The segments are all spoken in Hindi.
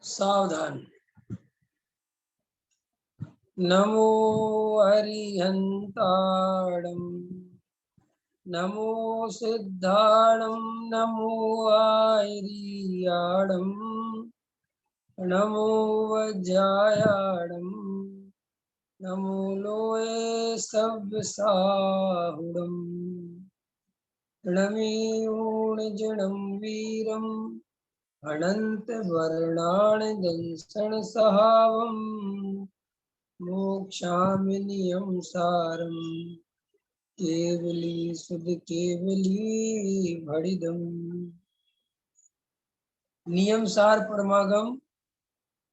सावधान। नमो हरिहंताणं नमो सिद्धाणं नमो आयर्याणं नमो वज्रायाणं नमो लोये सव्यसाहुडं णमीऊणजनं वीरम् अनंत वर्णान दंसन सहावम मोक्षामि नियम सारम केवली सुध केवली भड़िदम। नियम सार परमागम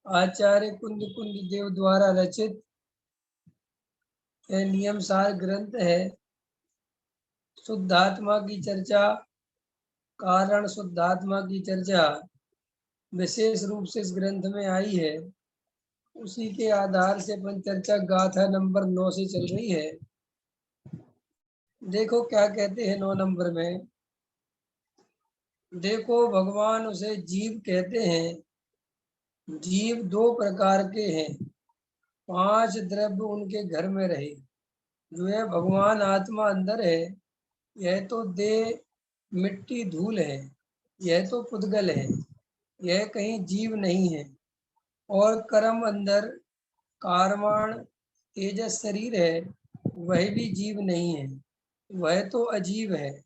आचार्य कुंद कुंद देव द्वारा रचित यह नियम सार ग्रंथ है। शुद्धात्मा की चर्चा, कारण शुद्धात्मा की चर्चा विशेष रूप से इस ग्रंथ में आई है। उसी के आधार से अपन चर्चा गाथा नंबर 9 से चल रही है। देखो क्या कहते हैं 9 नंबर में। देखो भगवान उसे जीव कहते हैं। जीव 2 प्रकार के हैं। 5 द्रव्य उनके घर में रहे। जो है भगवान आत्मा अंदर है, यह तो देह मिट्टी धूल है, यह तो पुद्गल है, यह कहीं जीव नहीं है। और कर्म अंदर कारवाण तेजस शरीर है, वह भी जीव नहीं है, वह तो अजीव है।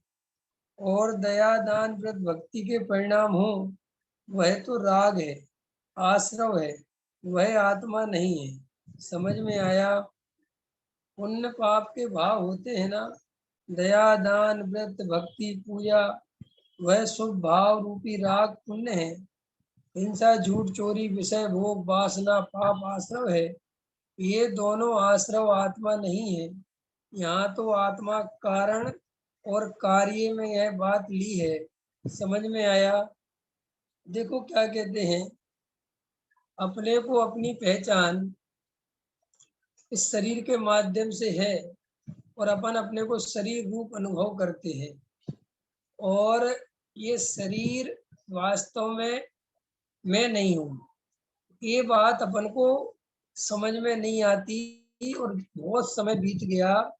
और दया दान व्रत भक्ति के परिणाम हो, वह तो राग है, आश्रव है, वह आत्मा नहीं है। समझ में आया? पुण्य पाप के भाव होते हैं ना, दया दान व्रत भक्ति पूजा, वह शुभ भाव रूपी राग पुण्य है। हिंसा झूठ चोरी विषय भोग वासना पाप आश्रव है। ये दोनों आश्रव आत्मा नहीं है। यहाँ तो आत्मा कारण और कार्य में यह बात ली है। समझ में आया? देखो क्या कहते हैं। अपने को अपनी पहचान इस शरीर के माध्यम से है और अपन अपने को शरीर रूप अनुभव करते हैं। और ये शरीर वास्तव में मैं नहीं हूँ, ये बात अपन को समझ में नहीं आती। और बहुत समय बीत गया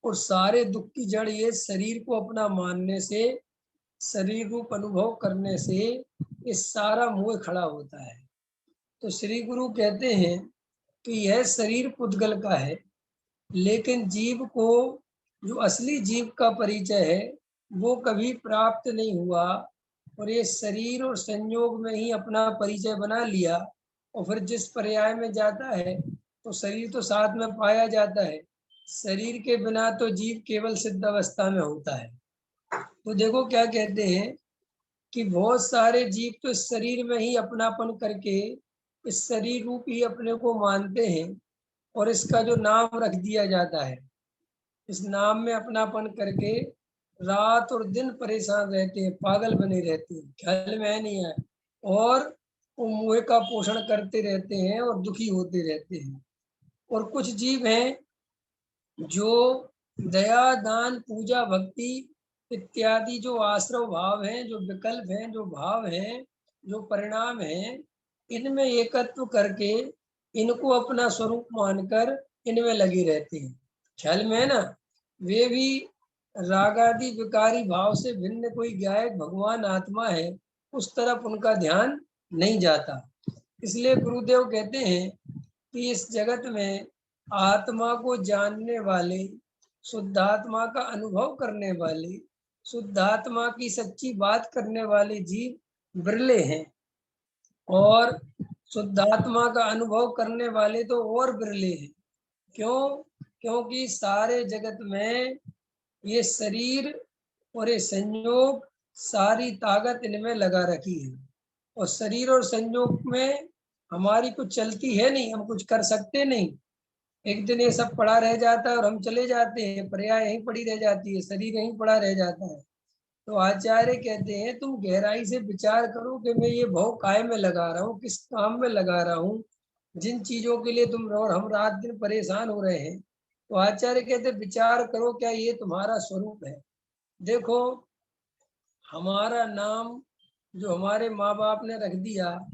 और सारे दुख की जड़ ये शरीर को अपना मानने से, शरीर रूप अनुभव करने से ये सारा मोह खड़ा होता है। तो श्री गुरु कहते हैं कि यह शरीर पुद्गल का है, लेकिन जीव को जो असली जीव का परिचय है वो कभी प्राप्त नहीं हुआ। और ये शरीर और संयोग में ही अपना परिचय बना लिया। और फिर जिस पर्याय में जाता है तो शरीर तो साथ में पाया जाता है। शरीर के बिना तो जीव केवल सिद्ध अवस्था में होता है। तो देखो क्या कहते हैं कि बहुत सारे जीव तो इस शरीर में ही अपनापन करके इस शरीर रूप ही अपने को मानते हैं और इसका जो नाम रख दिया जाता है, इस नाम में अपनापन करके रात और दिन परेशान रहते हैं, पागल बने रहते हैं, ख्याल में नहीं आए। और वो मोह का पोषण करते रहते हैं और दुखी होते रहते हैं। और कुछ जीव हैं जो दया दान पूजा भक्ति इत्यादि जो आश्रव भाव हैं, जो विकल्प हैं, जो भाव हैं, जो परिणाम हैं, इनमें एकत्व करके इनको अपना स्वरूप मानकर इनमें लगे रहते हैं। ख्याल में है ना? वे भी रागादि विकारी भाव से भिन्न कोई गायक भगवान आत्मा है, उस तरफ उनका ध्यान नहीं जाता। इसलिए गुरुदेव कहते हैं कि इस जगत में आत्मा को जानने वाले, शुद्धात्मा का अनुभव करने वाले, शुद्धात्मा की सच्ची बात करने वाले जीव बिरले हैं। और शुद्धात्मा का अनुभव करने वाले तो और बिरले हैं। क्यों? क्योंकि सारे जगत में ये शरीर और ये संयोग सारी ताकत इनमें लगा रखी है। और शरीर और संयोग में हमारी कुछ चलती है नहीं, हम कुछ कर सकते नहीं। एक दिन ये सब पड़ा रह जाता है और हम चले जाते हैं, पर्याय यहीं पड़ी रह जाती है, शरीर यहीं पड़ा रह जाता है। तो आचार्य कहते हैं तुम गहराई से विचार करो कि मैं ये भव काय में लगा रहा हूँ, किस काम में लगा रहा हूँ, जिन चीजों के लिए तुम और हम रात दिन परेशान हो रहे हैं। तो आचार्य कहते विचार करो, क्या ये तुम्हारा स्वरूप है? देखो हमारा नाम जो हमारे माँ बाप ने रख दिया,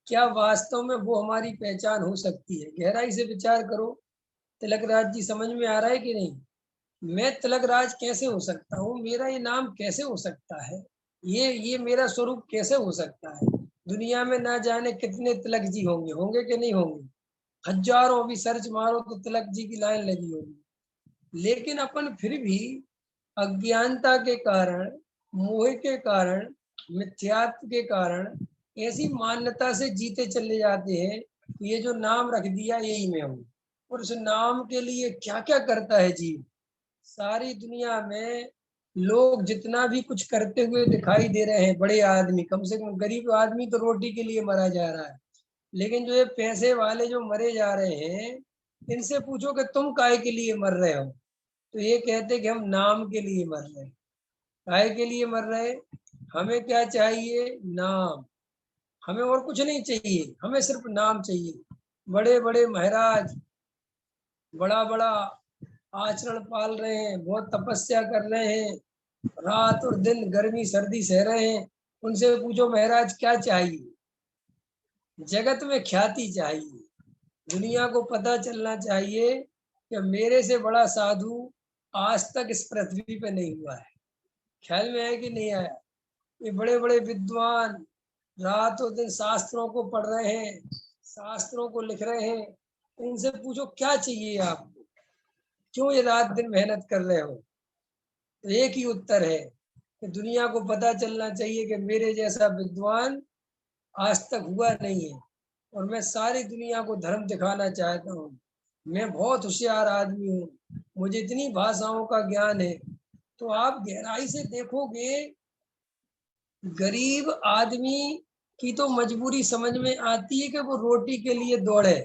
क्या वास्तव में वो हमारी पहचान हो सकती है? गहराई से विचार करो। तिलकराज जी, समझ में आ रहा है कि नहीं? मैं तिलकराज कैसे हो सकता हूँ? मेरा ये नाम कैसे हो सकता है? ये मेरा स्वरूप कैसे हो सकता है? दुनिया में ना जाने कितने तिलक जी होंगे, होंगे कि नहीं होंगे? हजारों, अभी सर्च मारो तो तिलक जी की लाइन लगी होगी। लेकिन अपन फिर भी अज्ञानता के कारण, मोह के कारण, मिथ्यात्व के कारण ऐसी मान्यता से जीते चले जाते हैं कि ये जो नाम रख दिया यही मैं हूँ। और उस नाम के लिए क्या क्या करता है जीव। सारी दुनिया में लोग जितना भी कुछ करते हुए दिखाई दे रहे हैं, बड़े आदमी, कम से कम गरीब आदमी तो रोटी के लिए मरा जा रहा है, लेकिन जो ये पैसे वाले जो मरे जा रहे हैं, इनसे पूछो कि तुम काय के लिए मर रहे हो, तो ये कहते कि हम नाम के लिए मर रहे हैं। काय के लिए मर रहे? हमें क्या चाहिए? नाम। हमें और कुछ नहीं चाहिए, हमें सिर्फ नाम चाहिए। बड़े बड़े महाराज बड़ा बड़ा आचरण पाल रहे हैं, बहुत तपस्या कर रहे हैं, रात और दिन गर्मी सर्दी सह रहे हैं। उनसे पूछो महाराज क्या चाहिए? जगत में ख्याति चाहिए, दुनिया को पता चलना चाहिए कि मेरे से बड़ा साधु आज तक इस पृथ्वी पे नहीं हुआ है। ख्याल में आया कि नहीं आया? ये बड़े बड़े विद्वान रातों दिन शास्त्रों को पढ़ रहे हैं, शास्त्रों को लिख रहे हैं। इनसे पूछो क्या चाहिए आपको, क्यों ये रात दिन मेहनत कर रहे हो? तो एक ही उत्तर है कि दुनिया को पता चलना चाहिए कि मेरे जैसा विद्वान आज तक हुआ नहीं है, और मैं सारी दुनिया को धर्म दिखाना चाहता हूँ। मैं बहुत होशियार आदमी हूँ, मुझे इतनी भाषाओं का ज्ञान है। तो आप गहराई से देखोगे, गरीब आदमी की तो मजबूरी समझ में आती है कि वो रोटी के लिए दौड़े,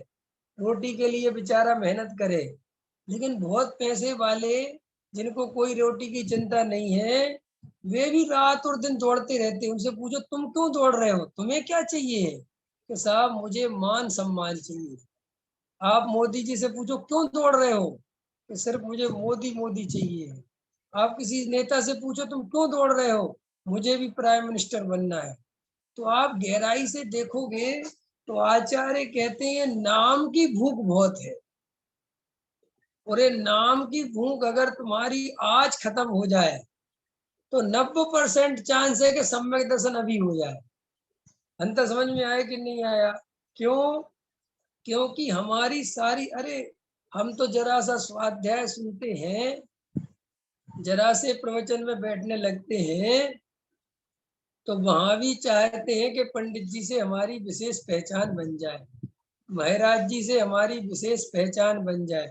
रोटी के लिए बेचारा मेहनत करे। लेकिन बहुत पैसे वाले, जिनको कोई रोटी की चिंता नहीं है, वे भी रात और दिन दौड़ते रहते हैं। उनसे पूछो तुम क्यों दौड़ रहे हो, तुम्हें क्या चाहिए? कि साहब मुझे मान सम्मान चाहिए। आप मोदी जी से पूछो क्यों दौड़ रहे हो, कि सिर्फ मुझे मोदी मोदी चाहिए। आप किसी नेता से पूछो तुम क्यों दौड़ रहे हो, मुझे भी प्राइम मिनिस्टर बनना है। तो आप गहराई से देखोगे तो आचार्य कहते हैं नाम की भूख बहुत है। और ये नाम की भूख अगर तुम्हारी आज खत्म हो जाए तो 90% चांस है कि सम्यक दर्शन अभी हो जाए। अंतर समझ में आया कि नहीं आया? क्यों? क्योंकि हमारी सारी, अरे हम तो जरा सा स्वाध्याय सुनते हैं, जरा से प्रवचन में बैठने लगते हैं, तो वहां भी चाहते हैं कि पंडित जी से हमारी विशेष पहचान बन जाए, महाराज जी से हमारी विशेष पहचान बन जाए।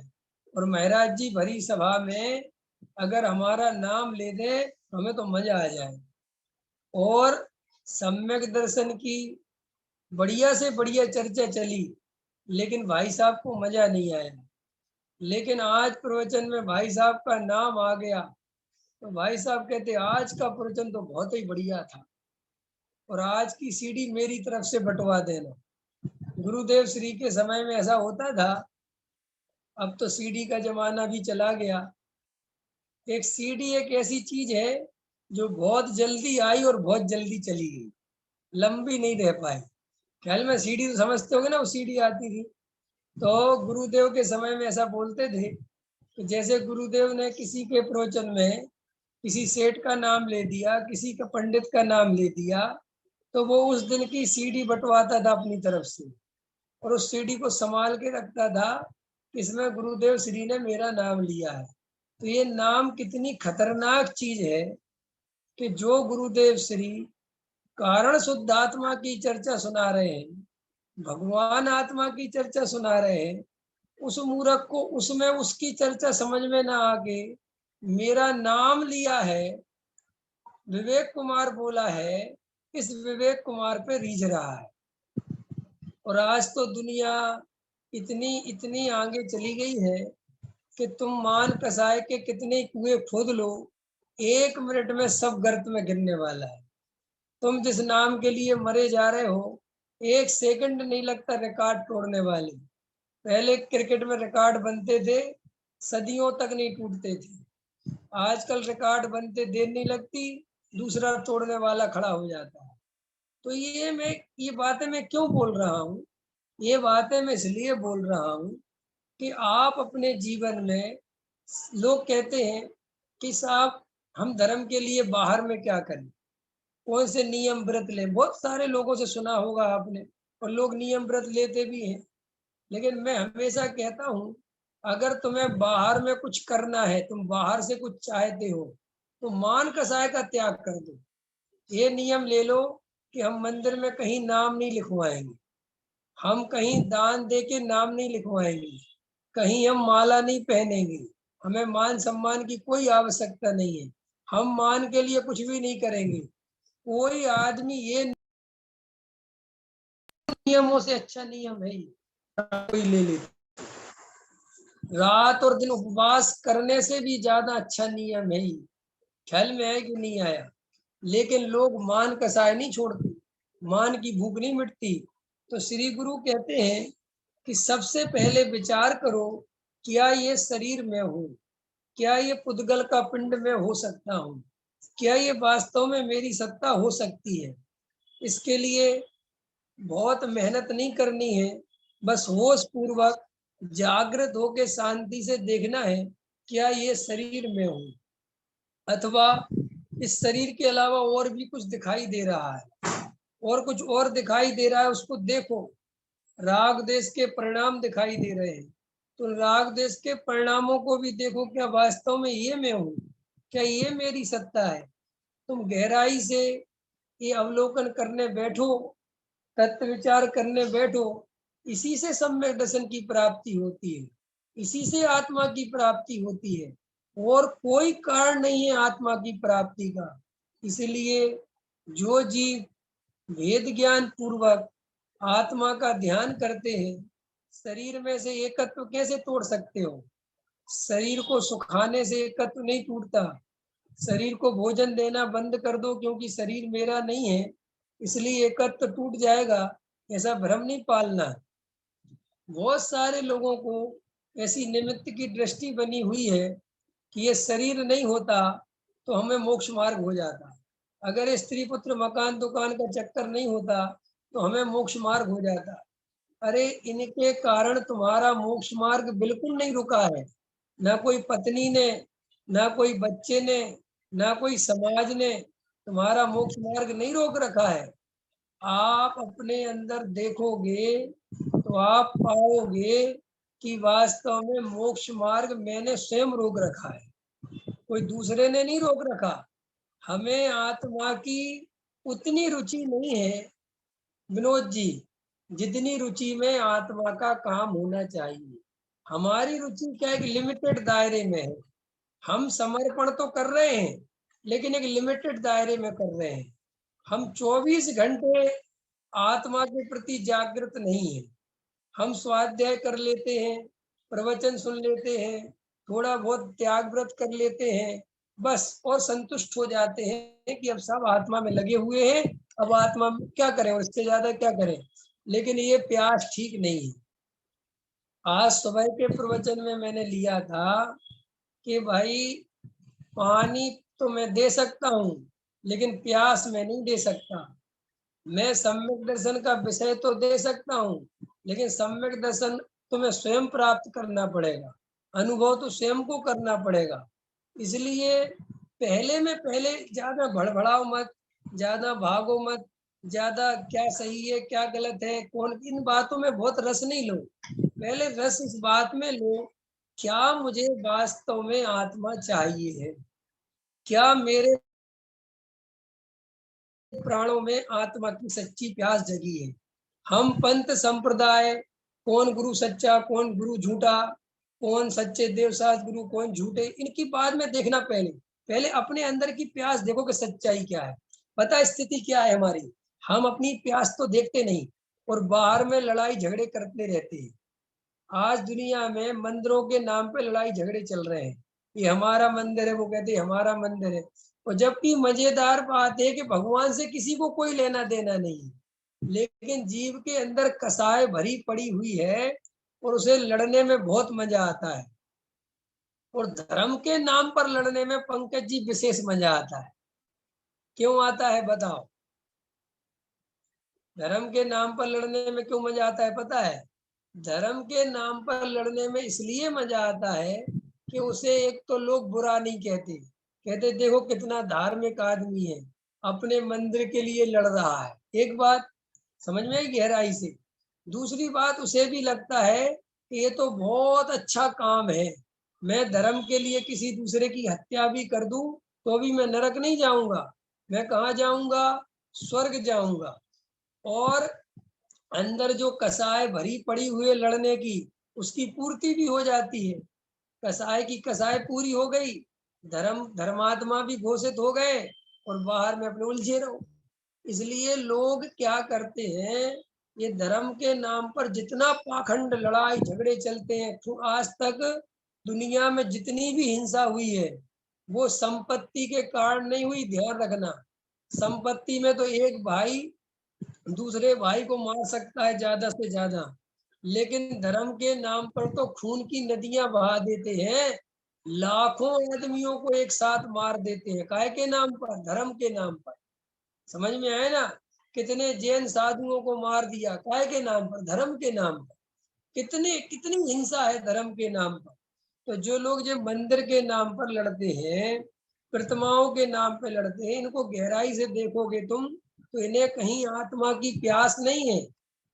और महाराज जी भरी सभा में अगर हमारा नाम ले दे हमें तो मजा आ जाए। और सम्यक दर्शन की बढ़िया से बढ़िया चर्चा चली, लेकिन भाई साहब को मजा नहीं आया। लेकिन आज प्रवचन में भाई साहब का नाम आ गया, तो भाई साहब कहते आज का प्रवचन तो बहुत ही बढ़िया था, और आज की सीडी मेरी तरफ से बंटवा देना। गुरुदेव श्री के समय में ऐसा होता था, अब तो सीडी का जमाना भी चला गया। एक सीडी एक ऐसी चीज है जो बहुत जल्दी आई और बहुत जल्दी चली गई, लंबी नहीं रह पाई। ख्याल में सीडी तो समझते होगे ना, वो सीडी आती थी। तो गुरुदेव के समय में ऐसा बोलते थे कि जैसे गुरुदेव ने किसी के प्रवचन में किसी सेठ का नाम ले दिया, किसी का पंडित का नाम ले दिया, तो वो उस दिन की सीडी बंटवाता था अपनी तरफ से, और उस सीडी को संभाल के रखता था, इसमें गुरुदेव श्री ने मेरा नाम लिया है। तो ये नाम कितनी खतरनाक चीज है कि जो गुरुदेव श्री कारण शुद्ध आत्मा की चर्चा सुना रहे हैं, भगवान आत्मा की चर्चा सुना रहे हैं, उस मूर्ख को उसमें उसकी चर्चा समझ में ना आके मेरा नाम लिया है, विवेक कुमार बोला है, इस विवेक कुमार पे रीझ रहा है। और आज तो दुनिया इतनी इतनी आगे चली गई है कि तुम मान कसाय के कितने कुएं खोद लो, 1 मिनट में सब गर्त में गिरने वाला है। तुम जिस नाम के लिए मरे जा रहे हो, 1 सेकंड नहीं लगता रिकॉर्ड तोड़ने वाले। पहले क्रिकेट में रिकॉर्ड बनते थे, सदियों तक नहीं टूटते थे। आजकल रिकॉर्ड बनते देर नहीं लगती, दूसरा तोड़ने वाला खड़ा हो जाता है। तो ये बातें मैं क्यों बोल रहा हूँ? ये बातें मैं इसलिए बोल रहा हूँ कि आप अपने जीवन में, लोग कहते हैं कि साहब हम धर्म के लिए बाहर में क्या करें, कौन से नियम व्रत लें। बहुत सारे लोगों से सुना होगा आपने, और लोग नियम व्रत लेते भी हैं। लेकिन मैं हमेशा कहता हूँ, अगर तुम्हें बाहर में कुछ करना है, तुम बाहर से कुछ चाहते हो, तो मान कसाय का त्याग कर दो। ये नियम ले लो कि हम मंदिर में कहीं नाम नहीं लिखवाएंगे, हम कहीं दान दे के नाम नहीं लिखवाएंगे, कहीं हम माला नहीं पहनेंगे, हमें मान सम्मान की कोई आवश्यकता नहीं है, हम मान के लिए कुछ भी नहीं करेंगे। कोई आदमी ये नियमों से अच्छा नियम है ही कोई ले ले। रात और दिन उपवास करने से भी ज्यादा अच्छा नियम है ही। ख्याल में है कि नहीं आया? लेकिन लोग मान कसाय नहीं छोड़ते, मान की भूख नहीं मिटती। तो श्री गुरु कहते हैं कि सबसे पहले विचार करो, क्या ये शरीर में हूँ, क्या ये पुद्गल का पिंड में हो सकता हूँ, क्या ये वास्तव में मेरी सत्ता हो सकती है। इसके लिए बहुत मेहनत नहीं करनी है, बस होश पूर्वक जागृत होके शांति से देखना है, क्या ये शरीर में हूँ, अथवा इस शरीर के अलावा और भी कुछ दिखाई दे रहा है, और कुछ और दिखाई दे रहा है, उसको देखो। राग देश के परिणाम दिखाई दे रहे हैं, तो राग देश के परिणामों को भी देखो, क्या वास्तव में ये मैं हूँ, क्या ये मेरी सत्ता है। तुम गहराई से ये अवलोकन करने बैठो, तत्व विचार करने बैठो, इसी से सम्यक दर्शन की प्राप्ति होती है, इसी से आत्मा की प्राप्ति होती है, और कोई कारण नहीं है आत्मा की प्राप्ति का। इसलिए जो जीव वेद ज्ञान पूर्वक आत्मा का ध्यान करते हैं, शरीर में से एकत्व कैसे तोड़ सकते हो? शरीर को सुखाने से एकत्व नहीं टूटता। शरीर को भोजन देना बंद कर दो क्योंकि शरीर मेरा नहीं है इसलिए एकत्व टूट जाएगा, ऐसा भ्रम नहीं पालना। बहुत सारे लोगों को ऐसी निमित्त की दृष्टि बनी हुई है कि ये शरीर नहीं होता तो हमें मोक्ष मार्ग हो जाता, अगर स्त्री पुत्र मकान दुकान का चक्कर नहीं होता तो हमें मोक्ष मार्ग हो जाता। अरे इनके कारण तुम्हारा मोक्ष मार्ग बिल्कुल नहीं रुका है। ना कोई पत्नी ने, ना कोई बच्चे ने, ना कोई समाज ने तुम्हारा मोक्ष मार्ग नहीं रोक रखा है। आप अपने अंदर देखोगे तो आप पाओगे कि वास्तव में मोक्ष मार्ग मैंने स्वयं रोक रखा है, कोई दूसरे ने नहीं रोक रखा। हमें आत्मा की उतनी रुचि नहीं है विनोद जी, जितनी रुचि में आत्मा का काम होना चाहिए। हमारी रुचि क्या एक लिमिटेड दायरे में है। हम समर्पण तो कर रहे हैं लेकिन एक लिमिटेड दायरे में कर रहे हैं। हम 24 घंटे आत्मा के प्रति जागृत नहीं है। हम स्वाध्याय कर लेते हैं, प्रवचन सुन लेते हैं, थोड़ा बहुत त्याग व्रत कर लेते हैं, बस, और संतुष्ट हो जाते हैं कि अब सब आत्मा में लगे हुए हैं, अब आत्मा में क्या करें और इससे ज्यादा क्या करें। लेकिन ये प्यास ठीक नहीं है। आज सुबह के प्रवचन में मैंने लिया था कि भाई पानी तो मैं दे सकता हूँ लेकिन प्यास मैं नहीं दे सकता। मैं सम्यक दर्शन का विषय तो दे सकता हूँ लेकिन सम्यक दर्शन तुम्हें स्वयं प्राप्त करना पड़ेगा, अनुभव तो स्वयं को करना पड़ेगा। इसलिए पहले में पहले ज्यादा भड़बड़ाओ मत, ज्यादा भागो मत, ज्यादा क्या सही है क्या गलत है कौन, इन बातों में बहुत रस नहीं लो। पहले रस इस बात में लो, क्या मुझे वास्तव में आत्मा चाहिए है, क्या मेरे प्राणों में आत्मा की सच्ची प्यास जगी है। हम पंथ संप्रदाय, कौन गुरु सच्चा कौन गुरु झूठा, कौन सच्चे देवसास गुरु कौन झूठे, इनकी बाद में देखना। पहले पहले अपने अंदर की प्यास देखो कि सच्चाई क्या है, पता स्थिति क्या है हमारी। हम अपनी प्यास तो देखते नहीं और बाहर में लड़ाई झगड़े करते रहते हैं। आज दुनिया में मंदिरों के नाम पे लड़ाई झगड़े चल रहे हैं, ये हमारा मंदिर है, वो कहते हैं हमारा मंदिर है। और जबकि मजेदार बात है कि भगवान से किसी को कोई लेना देना नहीं है, लेकिन जीव के अंदर कसाय भरी पड़ी हुई है और उसे लड़ने में बहुत मजा आता है। और धर्म के नाम पर लड़ने में पंकज जी विशेष मजा आता है। क्यों आता है बताओ? धर्म के नाम पर लड़ने में क्यों मजा आता है पता है? धर्म के नाम पर लड़ने में इसलिए मजा आता है कि उसे एक तो लोग बुरा नहीं कहते, कहते देखो कितना धार्मिक आदमी है, अपने मंदिर के लिए लड़ रहा है। एक बात समझ में आई गहराई से। दूसरी बात, उसे भी लगता है कि ये तो बहुत अच्छा काम है, मैं धर्म के लिए किसी दूसरे की हत्या भी कर दूं तो भी मैं नरक नहीं जाऊंगा, मैं कहाँ जाऊंगा? स्वर्ग जाऊंगा। और अंदर जो कसाय भरी पड़ी हुई है लड़ने की, उसकी पूर्ति भी हो जाती है। कसाय की कसाय पूरी हो गई, धर्मात्मा भी घोषित हो गए और बाहर में अपने उलझे रहो। इसलिए लोग क्या करते हैं, ये धर्म के नाम पर जितना पाखंड लड़ाई झगड़े चलते हैं, तो आज तक दुनिया में जितनी भी हिंसा हुई है वो संपत्ति के कारण नहीं हुई। ध्यान रखना, संपत्ति में तो एक भाई दूसरे भाई को मार सकता है ज्यादा से ज्यादा, लेकिन धर्म के नाम पर तो खून की नदियां बहा देते हैं, लाखों आदमियों को एक साथ मार देते हैं। काय के नाम पर? धर्म के नाम पर। समझ में आए ना? कितने जैन साधुओं को मार दिया, काय के नाम पर? धर्म के नाम पर। कितने कितनी हिंसा है धर्म के नाम पर। तो जो लोग जो मंदिर के नाम पर लड़ते हैं, प्रतिमाओं के नाम पर लड़ते हैं, इनको गहराई से देखोगे तुम तो इन्हें कहीं आत्मा की प्यास नहीं है,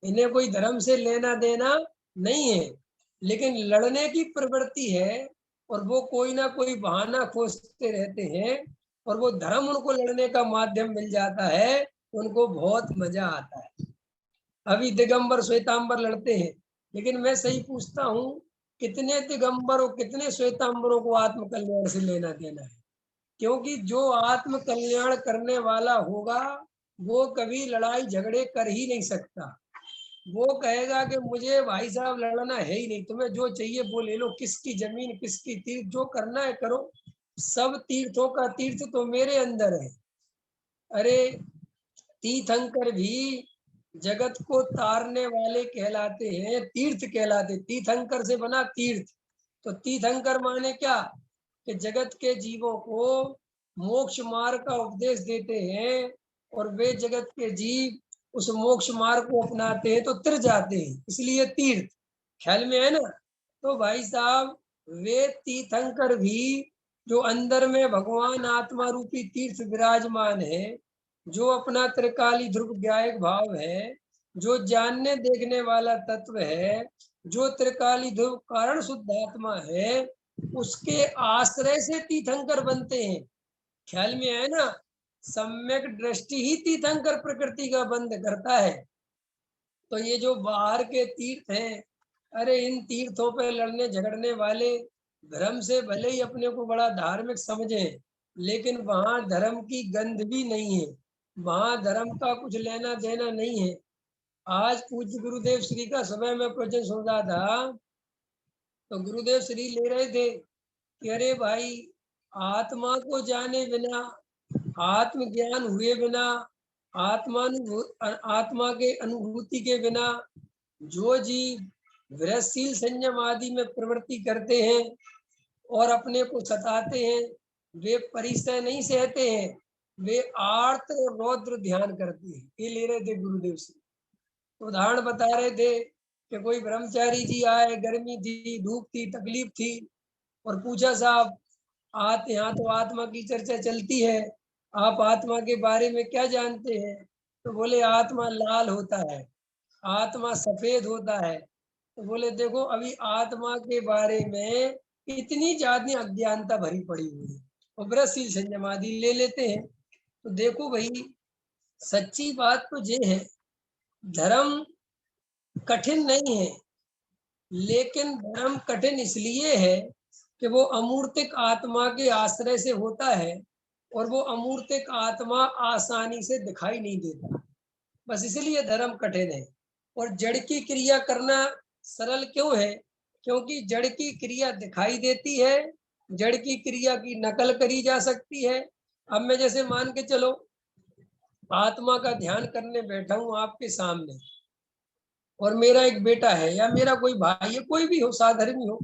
इन्हें कोई धर्म से लेना देना नहीं है, लेकिन लड़ने की प्रवृत्ति है। और वो कोई ना कोई बहाना खोजते रहते हैं, और वो धर्म उनको लड़ने का माध्यम मिल जाता है, उनको बहुत मजा आता है। अभी दिगंबर श्वेतांबर लड़ते हैं, लेकिन मैं सही पूछता हूँ, कितने दिगंबर और कितने श्वेतांबरों को आत्म कल्याण से लेना देना है? क्योंकि जो आत्म कल्याण करने वाला होगा वो कभी लड़ाई झगड़े कर ही नहीं सकता। वो कहेगा कि मुझे भाई साहब लड़ना है ही नहीं, तुम्हें जो चाहिए वो ले लो, किसकी जमीन किसकी तीर्थ, जो करना है करो, सब तीर्थों का तीर्थ तो मेरे अंदर है। अरे तीर्थंकर भी जगत को तारने वाले कहलाते हैं, तीर्थ कहलाते, तीर्थंकर से बना तीर्थ। तो तीर्थंकर माने क्या? कि जगत के जीवों को मोक्ष मार्ग का उपदेश देते हैं, और वे जगत के जीव उस मोक्ष मार्ग को अपनाते हैं तो तिर जाते हैं, इसलिए तीर्थ। ख्याल में है ना? तो भाई साहब, वे तीर्थंकर भी जो अंदर में भगवान आत्मा रूपी तीर्थ विराजमान है, जो अपना त्रिकाली ध्रुव ज्ञायक भाव है, जो जानने देखने वाला तत्व है, जो त्रिकाली ध्रुव कारण शुद्ध आत्मा है, उसके आश्रय से तीर्थंकर बनते हैं। ख्याल में है ना? सम्यक दृष्टि ही तीर्थंकर प्रकृति का बंध करता है। तो ये जो बाहर के तीर्थ हैं, अरे इन तीर्थों पे लड़ने झगड़ने वाले धर्म से भले ही अपने को बड़ा धार्मिक समझें, लेकिन वहां धर्म की गंध भी नहीं है, वहां धर्म का कुछ लेना देना नहीं है। आज पूज्य गुरुदेव श्री का समय में प्रवचन सुन रहा था, तो गुरुदेव श्री ले रहे थे कि अरे भाई, आत्मा को जाने बिना, आत्मज्ञान हुए बिना, आत्मा के अनुभूति के बिना जो जीव विरसशील संयम आदि में प्रवृत्ति करते हैं और अपने को सताते हैं, वे परिचय नहीं सहते हैं, वे आर्त और रौद्र ध्यान करते हैं। ये ले रहे थे गुरुदेव से। उदाहरण बता रहे थे कि कोई ब्रह्मचारी जी आए, गर्मी थी, धूप थी, तकलीफ थी, और पूछा साहब आते यहाँ तो आत्मा की चर्चा चलती है, आप आत्मा के बारे में क्या जानते हैं? तो बोले आत्मा लाल होता है, आत्मा सफेद होता है। तो बोले देखो अभी आत्मा के बारे में इतनी ज्यादा अज्ञानता भरी पड़ी हुई है, और ब्रह्मशील संयमादि ले लेते हैं। तो देखो भाई, सच्ची बात तो ये है, धर्म कठिन नहीं है, लेकिन धर्म कठिन इसलिए है कि वो अमूर्तिक आत्मा के आश्रय से होता है, और वो अमूर्तिक आत्मा आसानी से दिखाई नहीं देता, बस इसलिए धर्म कठिन है। और जड़ की क्रिया करना सरल क्यों है? क्योंकि जड़ की क्रिया दिखाई देती है, जड़ की क्रिया की नकल करी जा सकती है। अब मैं जैसे मान के चलो, आत्मा का ध्यान करने बैठा हूं आपके सामने, और मेरा एक बेटा है या मेरा कोई भाई है, कोई भी हो, साधर्मी हो,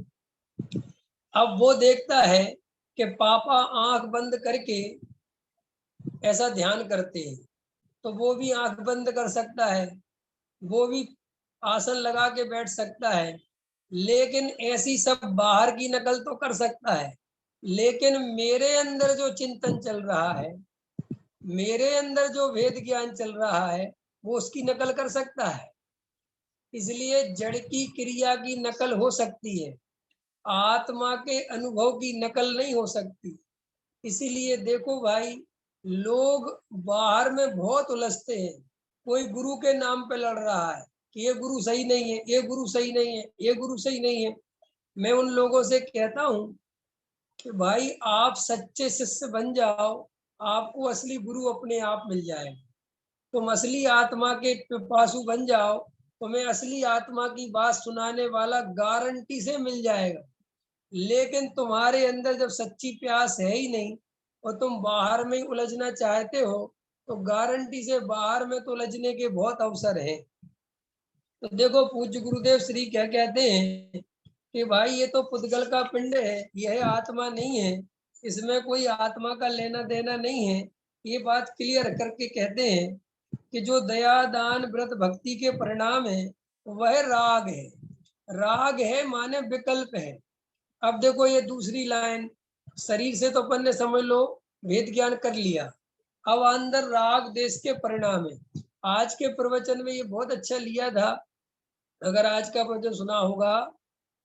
अब वो देखता है कि पापा आंख बंद करके ऐसा ध्यान करते हैं, तो वो भी आंख बंद कर सकता है, वो भी आसन लगा के बैठ सकता है, लेकिन ऐसी सब बाहर की नकल तो कर सकता है। लेकिन मेरे अंदर जो चिंतन चल रहा है, मेरे अंदर जो वेद ज्ञान चल रहा है, वो उसकी नकल कर सकता है। इसलिए जड़ की क्रिया की नकल हो सकती है, आत्मा के अनुभव की नकल नहीं हो सकती। इसीलिए देखो भाई, लोग बाहर में बहुत उलझते हैं। कोई गुरु के नाम पे लड़ रहा है कि ये गुरु सही नहीं है, ये गुरु सही नहीं है, ये गुरु सही नहीं है। मैं उन लोगों से कहता हूँ कि भाई आप सच्चे शिष्य बन जाओ, आपको असली गुरु अपने आप मिल जाएगा। तुम असली आत्मा के पिपासु बन जाओ, तुम्हें असली आत्मा की बात सुनाने वाला गारंटी से मिल जाएगा। लेकिन तुम्हारे अंदर जब सच्ची प्यास है ही नहीं और तुम बाहर में उलझना चाहते हो, तो गारंटी से बाहर में तो उलझने के बहुत अवसर है। तो देखो पूज्य गुरुदेव श्री क्या कहते हैं कि भाई ये तो पुद्गल का पिंड है, यह आत्मा नहीं है, इसमें कोई आत्मा का लेना देना नहीं है। ये बात क्लियर करके कहते हैं कि जो दया दान व्रत भक्ति के परिणाम है वह राग है। राग है माने विकल्प है। अब देखो ये दूसरी लाइन, शरीर से तो अपन ने समझ लो वेद ज्ञान कर लिया, अब अंदर राग देश के परिणाम है। आज के प्रवचन में ये बहुत अच्छा लिया था, अगर आज का प्रवचन सुना होगा,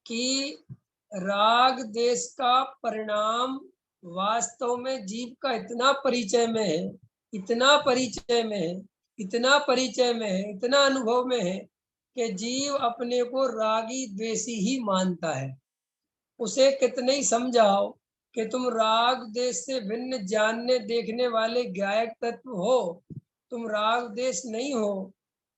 कि राग देश का परिणाम वास्तव में जीव का इतना परिचय में है, इतना परिचय में है, इतना परिचय में है, इतना अनुभव में है कि जीव अपने को रागी द्वेषी ही मानता है। उसे कितने ही समझाओ कि तुम राग देश से भिन्न जानने देखने वाले गायक तत्व हो, तुम राग देश नहीं हो,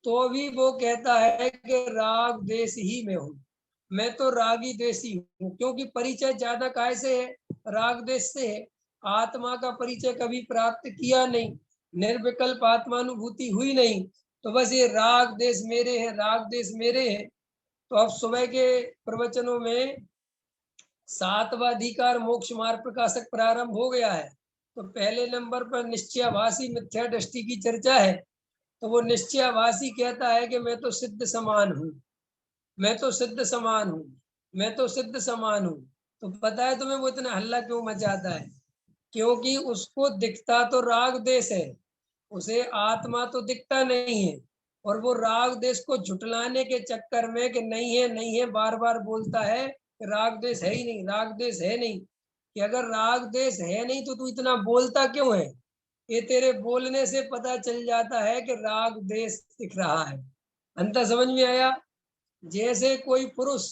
तो भी वो कहता है कि राग देश ही में हूँ, मैं तो रागी देशी हूँ। क्योंकि परिचय ज्यादा काय से है? राग देश से है। आत्मा का परिचय कभी प्राप्त किया नहीं, निर्विकल्प आत्मानुभूति हुई नहीं, तो बस ये राग देश मेरे है, राग देश मेरे है। तो अब सुबह के प्रवचनों में 7वां अधिकार मोक्ष मार्ग प्रकाशक प्रारंभ हो गया है। तो पहले नंबर पर निश्चयाभासी मिथ्या दृष्टि की चर्चा है। तो वो निश्चयाभासी कहता है कि मैं तो सिद्ध समान हूँ, मैं तो सिद्ध समान हूँ, मैं तो सिद्ध समान हूँ। तो पता है तुम्हें वो इतना हल्ला क्यों मचाता है? क्योंकि उसको दिखता तो राग देश है, उसे आत्मा तो दिखता नहीं है, और वो राग देश को झुटलाने के चक्कर में कि नहीं है बार बार बोलता है, राग देश है ही नहीं, राग देश है नहीं। कि अगर राग देश है नहीं तो तू इतना बोलता क्यों है? ये तेरे बोलने से पता चल जाता है कि राग देश दिख रहा है। अंतर समझ में आया? जैसे कोई पुरुष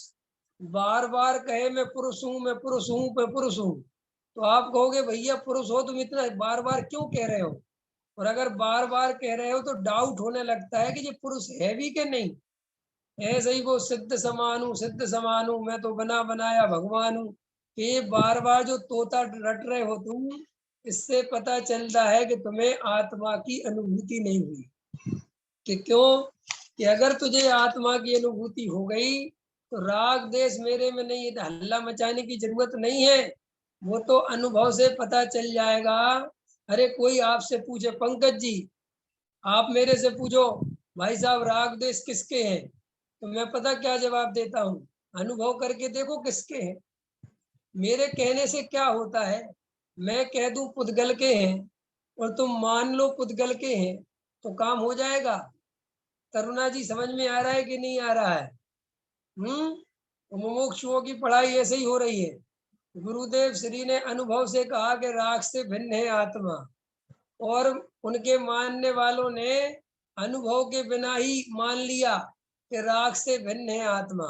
बार बार कहे मैं पुरुष हूं, मैं पुरुष हूं, मैं पुरुष हूं, तो आप कहोगे भैया पुरुष हो तुम, इतना बार बार क्यों कह रहे हो? और अगर बार बार कह रहे हो तो डाउट होने लगता है कि ये पुरुष है भी कि नहीं। ऐसे ही वो सिद्ध समान हूँ, सिद्ध समान हूँ, मैं तो बना बनाया भगवान हूँ, ये बार बार जो तोता रट रहे हो तुम, इससे पता चलता है कि तुम्हें आत्मा की अनुभूति नहीं हुई। कि क्यों? कि अगर तुझे आत्मा की अनुभूति हो गई तो राग देश मेरे में नहीं है, हल्ला मचाने की जरूरत नहीं है, वो तो अनुभव से पता चल जाएगा। अरे कोई आपसे पूछे, पंकज जी आप मेरे से पूछो भाई साहब राग देश किसके हैं, तो मैं पता क्या जवाब देता हूँ, अनुभव करके देखो किसके हैं। मेरे कहने से क्या होता है, मैं कह दूं पुद्गल के हैं और तुम मान लो पुद्गल के हैं, तो काम हो जाएगा। करुणा जी समझ में आ रहा है कि नहीं आ रहा है? तो मुमुक्षुओं की पढ़ाई ऐसे ही हो रही है। गुरुदेव श्री ने अनुभव से कहा कि राग से भिन्न है आत्मा, और उनके मानने वालों ने अनुभव के बिना ही मान लिया कि राग से भिन्न है आत्मा,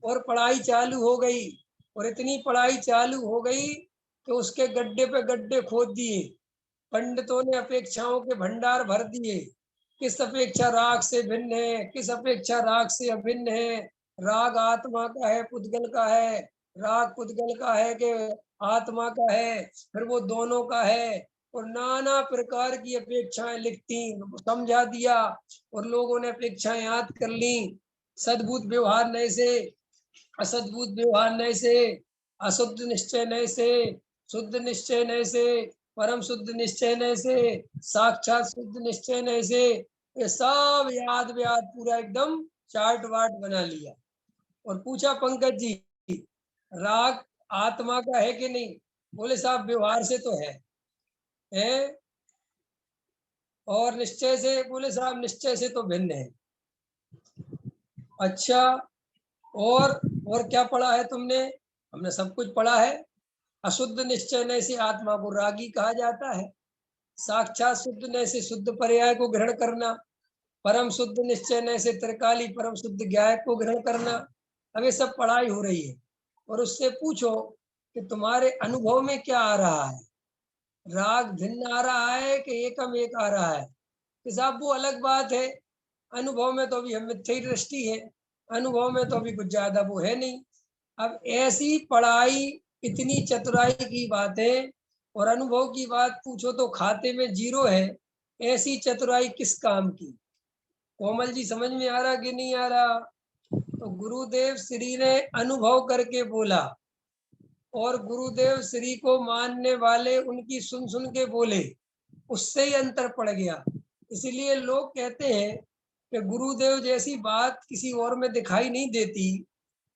और पढ़ाई चालू हो गई। और इतनी पढ़ाई चालू हो गई कि उसके गड्ढे पे गड्ढे खोद दिए, पंडितों ने अपेक्षाओं के भंडार भर दिए। किस अपेक्षा राग से भिन्न है, किस अपेक्षा राग से अभिन्न है, राग आत्मा का है पुद्गल का है, राग पुद्गल का है कि आत्मा का है, फिर वो दोनों का है, और नाना प्रकार की अपेक्षाएं लिखती, समझा दिया, और लोगों ने अपेक्षाएं याद कर ली। सद्भुत व्यवहार नए से, असद्भुत व्यवहार नए से, अशुद्ध निश्चय नए से, शुद्ध निश्चय नए से, परम शुद्ध निश्चय न से, साक्षात शुद्ध निश्चय न से, ये सब याद व्याद पूरा एकदम चार्ट वार्ट बना लिया। और पूछा पंकज जी, राग आत्मा का है कि नहीं? बोले साहब व्यवहार से तो है? और निश्चय से? बोले साहब निश्चय से तो भिन्न है। अच्छा, और क्या पढ़ा है तुमने? हमने सब कुछ पढ़ा है। अशुद्ध निश्चय न से आत्मा को रागी कहा जाता है, साक्षात शुद्ध न से शुद्ध पर्याय को ग्रहण करना, परम शुद्ध निश्चय न से त्रिकाली परम शुद्ध ज्ञाय को ग्रहण करना। अब ये सब पढ़ाई हो रही है और उससे पूछो कि तुम्हारे अनुभव में क्या आ रहा है, राग भिन्न आ रहा है कि एकम एक आ रहा है? कि साहब वो अलग बात है, अनुभव में तो अभी हम मिथ्या दृष्टि है, अनुभव में तो अभी कुछ ज्यादा वो है नहीं। अब ऐसी पढ़ाई, इतनी चतुराई की बातें और अनुभव की बात पूछो तो खाते में 0 है, ऐसी चतुराई किस काम की? कोमल जी समझ में आ रहा कि नहीं आ रहा? तो गुरुदेव श्री ने अनुभव करके बोला और गुरुदेव श्री को मानने वाले उनकी सुन सुन के बोले, उससे ही अंतर पड़ गया। इसलिए लोग कहते हैं कि गुरुदेव जैसी बात किसी और में दिखाई नहीं देती।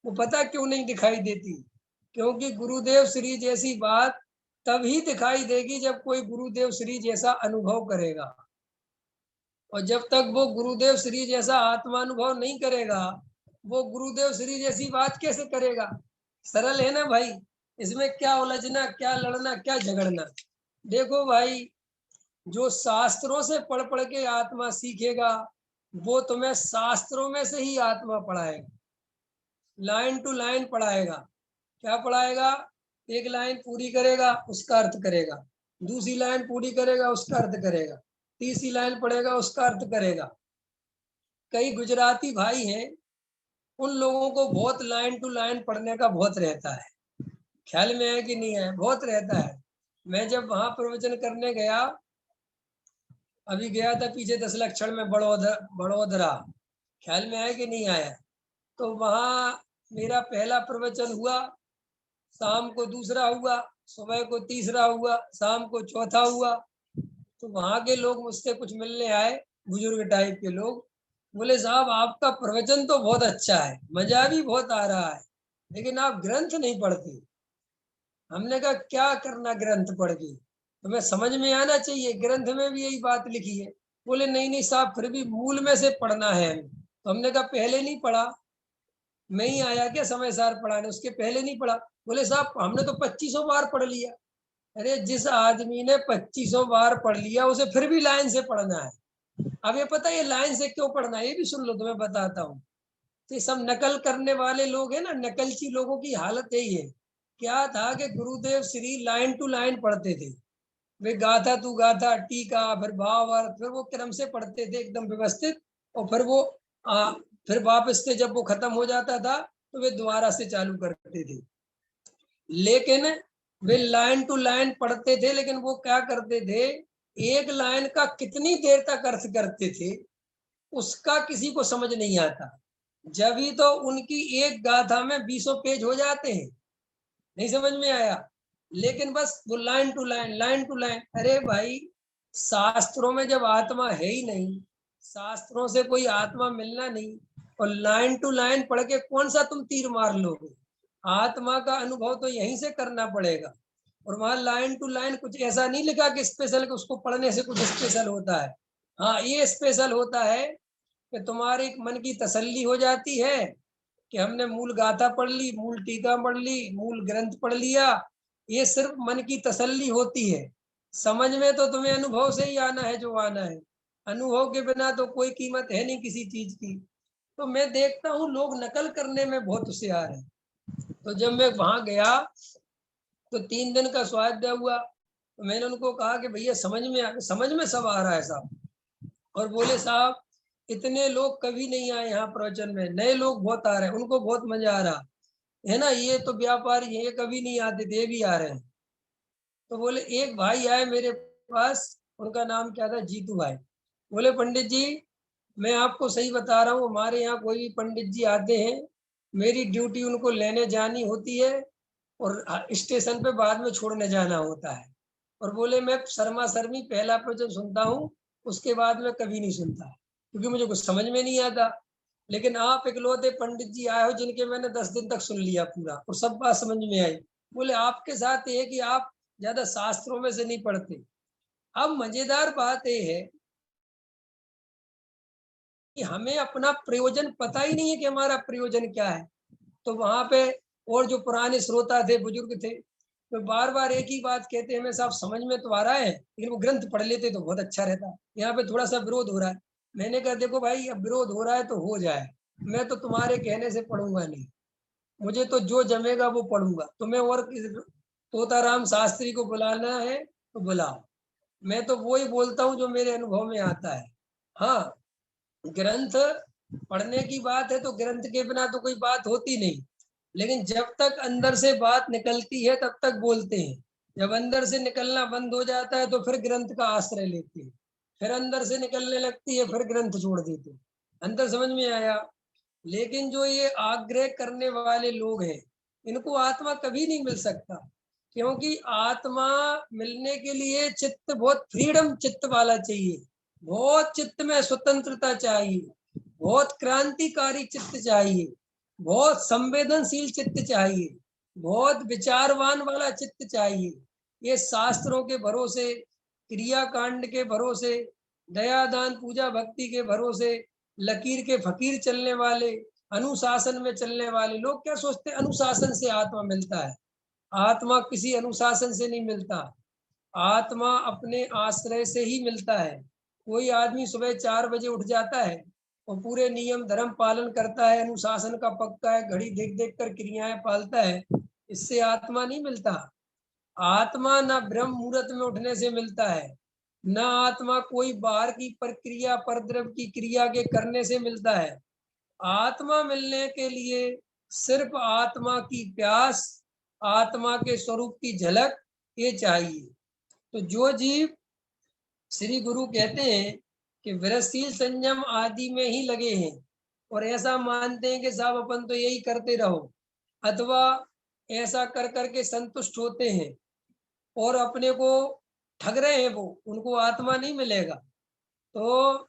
वो पता क्यों नहीं दिखाई देती? क्योंकि गुरुदेव श्री जैसी बात तभी दिखाई देगी जब कोई गुरुदेव श्री जैसा अनुभव करेगा, और जब तक वो गुरुदेव श्री जैसा आत्मानुभव नहीं करेगा, वो गुरुदेव श्री जैसी बात कैसे करेगा? सरल है ना भाई, इसमें क्या उलझना, क्या लड़ना, क्या झगड़ना? देखो भाई, जो शास्त्रों से पढ़ पढ़ के आत्मा सीखेगा, वो तुम्हें शास्त्रों में से ही आत्मा पढ़ाएगा, लाइन टू लाइन पढ़ाएगा। क्या पढ़ाएगा? एक लाइन पूरी करेगा, उसका अर्थ करेगा, दूसरी लाइन पूरी करेगा, उसका अर्थ करेगा, तीसरी लाइन पढ़ेगा, उसका अर्थ करेगा। कई गुजराती भाई हैं, उन लोगों को बहुत लाइन टू लाइन पढ़ने का बहुत रहता है, ख्याल में है कि नहीं है? बहुत रहता है। मैं जब वहां प्रवचन करने गया, अभी गया था पीछे 10 लक्षण में बड़ोदरा, ख्याल में आया कि नहीं आया? तो वहां मेरा पहला प्रवचन हुआ, शाम को दूसरा हुआ, सुबह को तीसरा हुआ, शाम को चौथा हुआ। तो वहां के लोग मुझसे कुछ मिलने आए, बुजुर्ग टाइप के लोग, बोले साहब आपका प्रवचन तो बहुत अच्छा है, मजा भी बहुत आ रहा है, लेकिन आप ग्रंथ नहीं पढ़ते। हमने कहा क्या करना ग्रंथ पढ़ के, तुम्हें समझ में आना चाहिए, ग्रंथ में भी यही बात लिखी है। बोले नहीं नहीं साहब, फिर भी मूल में से पढ़ना है हमें। तो हमने कहा पहले नहीं पढ़ा? मैं ही आया क्या समय सार पढ़ाने, उसके पहले नहीं पढ़ा? बोले साहब हमने तो 2500 बार पढ़ लिया। अरे जिस आदमी ने 2500 बार पढ़ लिया, उसे फिर भी लाइन से पढ़ना है। अब ये पता है ये लाइन से क्यों पढ़ना है, ये भी सुन लो, तुम्हें बताता हूँ। तो सब नकल करने वाले लोग हैं ना, नकलची लोगों की हालत यही है। क्या था कि गुरुदेव श्री लाइन टू लाइन पढ़ते थे, वे गाथा तू गाथा, टीका, फिर भाव अर्थ, फिर वो क्रम से पढ़ते थे एकदम व्यवस्थित, और फिर वो फिर वापस से जब वो खत्म हो जाता था तो वे दोबारा से चालू करते थे। लेकिन वे लाइन टू लाइन पढ़ते थे, लेकिन वो क्या करते थे, एक लाइन का कितनी देर तक अर्थ करते थे उसका किसी को समझ नहीं आता। जब ही तो उनकी एक गाथा में 20 पेज हो जाते हैं, नहीं समझ में आया? लेकिन बस वो line to line, line to line. अरे भाई, शास्त्रों में जब आत्मा है ही नहीं, शास्त्रों से कोई आत्मा मिलना नहीं, और लाइन टू लाइन पढ़ के कौन सा तुम तीर मार लोगे? आत्मा का अनुभव तो यहीं से करना पड़ेगा। और वहां लाइन टू लाइन कुछ ऐसा नहीं लिखा कि स्पेशल, कि उसको पढ़ने से कुछ स्पेशल होता है। हाँ, ये स्पेशल होता है कि तुम्हारी मन की तसल्ली हो जाती है कि हमने मूल गाथा पढ़ ली, मूल टीका पढ़ ली, मूल ग्रंथ पढ़ लिया। ये सिर्फ मन की तसल्ली होती है। समझ में तो तुम्हें अनुभव से ही आना है जो आना है। अनुभव के बिना तो कोई कीमत है नहीं किसी चीज की। तो मैं देखता हूँ लोग नकल करने में बहुत होशियार है। तो जब मैं वहां गया तो 3 दिन का स्वाध्याय हुआ, तो मैंने उनको कहा कि भैया समझ में सब आ रहा है साहब। और बोले साहब इतने लोग कभी नहीं आए यहाँ प्रवचन में, नए लोग बहुत आ रहे हैं, उनको बहुत मजा आ रहा है ना, ये तो व्यापारी ये कभी नहीं आते थे, ये भी आ रहे हैं। तो बोले एक भाई आए मेरे पास, उनका नाम क्या था, जीतू भाई। बोले पंडित जी मैं आपको सही बता रहा हूँ, हमारे यहाँ कोई भी पंडित जी आते हैं, मेरी ड्यूटी उनको लेने जानी होती है और स्टेशन पे बाद में छोड़ने जाना होता है। और बोले मैं शर्मा शर्मी पहला प्रवचन सुनता हूँ, उसके बाद मैं कभी नहीं सुनता, क्योंकि मुझे कुछ समझ में नहीं आता। लेकिन आप इकलौते पंडित जी आए हो जिनके मैंने 10 दिन तक सुन लिया पूरा, और सब बात समझ में आई। बोले आपके साथ ये है कि आप ज्यादा शास्त्रों में से नहीं पढ़ते। अब मजेदार बात ये है कि हमें अपना प्रयोजन पता ही नहीं है कि हमारा प्रयोजन क्या है। तो वहां पे और जो पुराने श्रोता थे, बुजुर्ग थे, तो बार बार एक ही बात कहते हैं, हमें साहब समझ में तो आ रहा है, लेकिन वो ग्रंथ पढ़ लेते तो बहुत अच्छा रहता। यहाँ पे थोड़ा सा विरोध हो रहा है। मैंने कहा देखो भाई, अब विरोध हो रहा है तो हो जाए, मैं तो तुम्हारे कहने से पढ़ूंगा नहीं, मुझे तो जो जमेगा वो पढ़ूंगा। तुम्हें और तोताराम शास्त्री को बुलाना है तो बुलाओ, मैं तो वो ही बोलता हूँ जो मेरे अनुभव में आता है। हाँ, ग्रंथ पढ़ने की बात है तो ग्रंथ के बिना तो कोई बात होती नहीं, लेकिन जब तक अंदर से बात निकलती है तब तक बोलते हैं। जब अंदर से निकलना बंद हो जाता है तो फिर ग्रंथ का आश्रय लेते हैं, फिर अंदर से निकलने लगती है, फिर ग्रंथ छोड़ देते हैं। अंदर समझ में आया। लेकिन जो ये आग्रह करने वाले लोग हैं, इनको आत्मा कभी नहीं मिल सकता, क्योंकि आत्मा मिलने के लिए चित्त बहुत फ्रीडम चित्त वाला चाहिए, बहुत चित्त में स्वतंत्रता चाहिए, बहुत क्रांतिकारी चित्त चाहिए, बहुत संवेदनशील चित्त चाहिए, बहुत विचारवान वाला चित्त चाहिए। ये शास्त्रों के भरोसे, क्रिया कांड के भरोसे, दया दान पूजा भक्ति के भरोसे, लकीर के फकीर चलने वाले, अनुशासन में चलने वाले लोग क्या सोचते हैं अनुशासन से आत्मा मिलता है। आत्मा किसी अनुशासन से नहीं मिलता, आत्मा अपने आश्रय से ही मिलता है। कोई आदमी सुबह 4 बजे उठ जाता है और पूरे नियम धर्म पालन करता है, अनुशासन का पक्का है, घड़ी देख देख कर क्रियाएं पालता है, इससे आत्मा नहीं मिलता। आत्मा न ब्रह्म मुहूर्त में उठने से मिलता है, न आत्मा कोई बाहर की प्रक्रिया परद्रव्य की क्रिया के करने से मिलता है। आत्मा मिलने के लिए सिर्फ आत्मा की प्यास, आत्मा के स्वरूप की झलक ये चाहिए। तो जो जीव श्री गुरु कहते हैं कि विरसशील संयम आदि में ही लगे हैं और ऐसा मानते हैं कि साहब अपन तो यही करते रहो, अथवा ऐसा कर करके संतुष्ट होते हैं और अपने को ठग रहे हैं, वो उनको आत्मा नहीं मिलेगा। तो